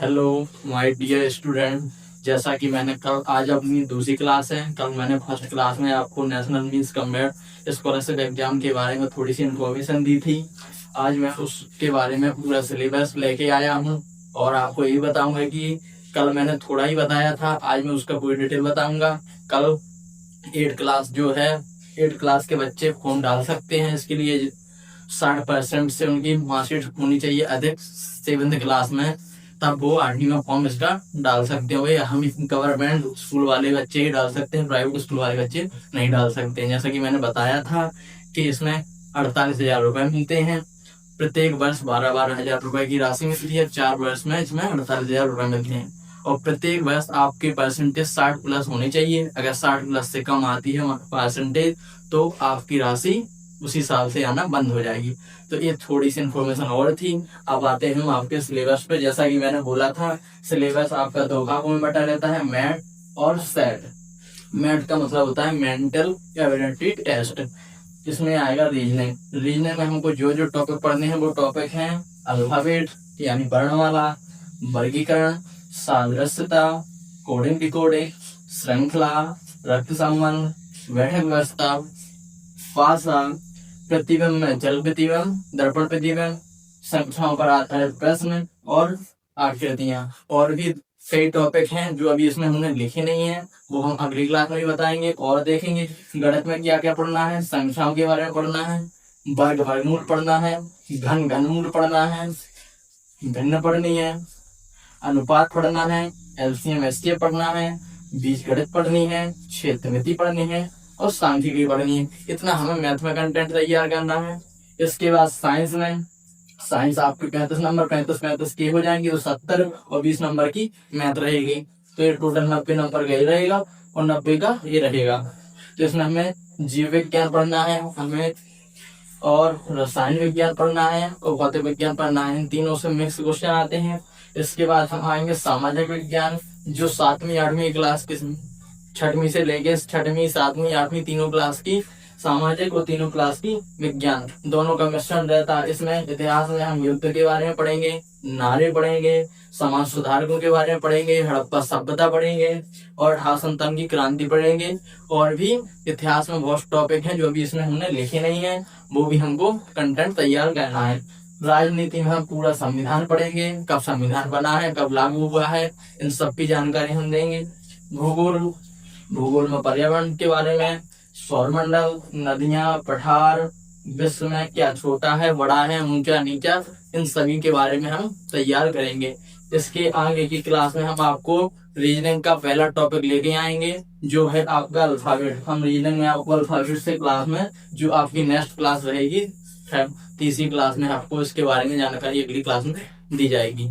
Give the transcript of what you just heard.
Hello my dear student. जैसा कि मैंने कल आज अपनी दूसरी क्लास है, कल मैंने फर्स्ट क्लास में आपको national means combined scholarship exam के बारे में थोड़ी सी इन्फॉर्मेशन दी थी। आज मैं उसके बारे में पूरा सिलेबस लेके आया हूँ और आपको यही बताऊंगा कि कल मैंने थोड़ा ही बताया था, आज मैं उसका पूरी डिटेल बताऊंगा। कल 8 क्लास जो है, 8 क्लास के बच्चे फॉर्म डाल सकते हैं। इसके लिए 60% से उनकी मार्कशीट होनी चाहिए अधिक 7th क्लास में, तब वो 8वीं में फॉर्म इसका डाल सकते हैं। वही हम गवर्नमेंट स्कूल वाले बच्चे ही डाल सकते हैं, प्राइवेट स्कूल वाले बच्चे नहीं डाल सकते हैं। जैसा कि मैंने बताया था कि इसमें 48,000 रुपए मिलते हैं। प्रत्येक वर्ष 12,000 रुपए की राशि मिलती है। 4 वर्ष में इसमें 48,000 रुपए मिलते हैं और प्रत्येक वर्ष आपके परसेंटेज 60 प्लस होनी चाहिए। अगर 60 प्लस से कम आती है परसेंटेज तो आपकी राशि उसी साल से आना बंद हो जाएगी। तो ये थोड़ी सी इन्फॉर्मेशन और थी। अब आते हैं हम आपके सिलेबस पे। जैसा कि मैंने बोला था, सिलेबस आपका 2 भागों में बटा रहता है, मैट और सेट। मैट का मतलब होता है मेंटल एबिलिटी टेस्ट। इसमें आएगा रीजनिंग। रीजनिंग में हमको जो जो टॉपिक पढ़ने हैं वो टॉपिक हैं अल्फाबेट यानी वर्णमाला, वर्गीकरण, सादृश्यता, कोडिंग डिकोडिंग, श्रृंखला, रक्त संबंध, बैठक व्यवस्था, भाषा, प्रतिबिंब में जल प्रतिबिंब, दर्पण प्रतिबिंब, संख्याओं पर आधारित प्रश्न और आकृतियां। और भी कई टॉपिक हैं जो अभी इसमें हमने लिखे नहीं है, वो हम अगली क्लास में भी बताएंगे और देखेंगे। गणित में क्या क्या पढ़ना है, संख्याओं के बारे में पढ़ना है, वर्ग वर्गमूल पढ़ना है, घन घनमूल पढ़ना है, भिन्न पढ़नी है, अनुपात पढ़ना है, एलसीएम एसटीएफ पढ़ना है, बीजगणित पढ़नी है, क्षेत्रमिति पढ़नी है और सांख्यिकी पढ़नी है। इतना हमें मैथ में कंटेंट तैयार करना है। इसके बाद साइंस में, साइंस आपके 35 नंबर 35 के हो जाएंगे तो 70 और 20 नंबर की मैथ रहेगी। तो ये टोटल 90 नंबर का ही रहेगा और 90 का ये रहेगा। तो इसमें हमें जीव विज्ञान पढ़ना है, हमें और रसायन विज्ञान पढ़ना है और भौतिक विज्ञान पढ़ना है। इन तीनों से मिक्स क्वेश्चन आते हैं। इसके बाद हम आएंगे सामाजिक विज्ञान, जो 7वीं 8वीं क्लास की, 6वीं से लेके 6वीं 7वीं 8वीं तीनों क्लास की सामाजिक और तीनों क्लास की विज्ञान, दोनों का मिश्रण रहता है। इसमें इतिहास में हम युद्ध के बारे में पढ़ेंगे, नारे पढ़ेंगे, समाज सुधारकों के बारे में पढ़ेंगे, हड़प्पा सभ्यता पढ़ेंगे और हासन की क्रांति पढ़ेंगे। और भी इतिहास में बहुत टॉपिक हैं जो अभी इसमें हमने लिखे नहीं है, वो भी हमको कंटेंट तैयार करना है। राजनीति में हम पूरा संविधान पढ़ेंगे, कब संविधान बना है, कब लागू हुआ है, इन सब की जानकारी हम देंगे। भूगोल, भूगोल में पर्यावरण के बारे में, सौरमंडल, नदियां, पठार, विश्व में क्या छोटा है बड़ा है ऊंचा नीचा, इन सभी के बारे में हम तैयार करेंगे। इसके आगे की क्लास में हम आपको रीजनिंग का पहला टॉपिक लेके आएंगे जो है आपका अल्फाबेट। हम रीजनिंग में आपको अल्फाबेट से क्लास में, जो आपकी नेक्स्ट क्लास रहेगी तीसरी क्लास में, आपको इसके बारे में जानकारी अगली क्लास में दी जाएगी।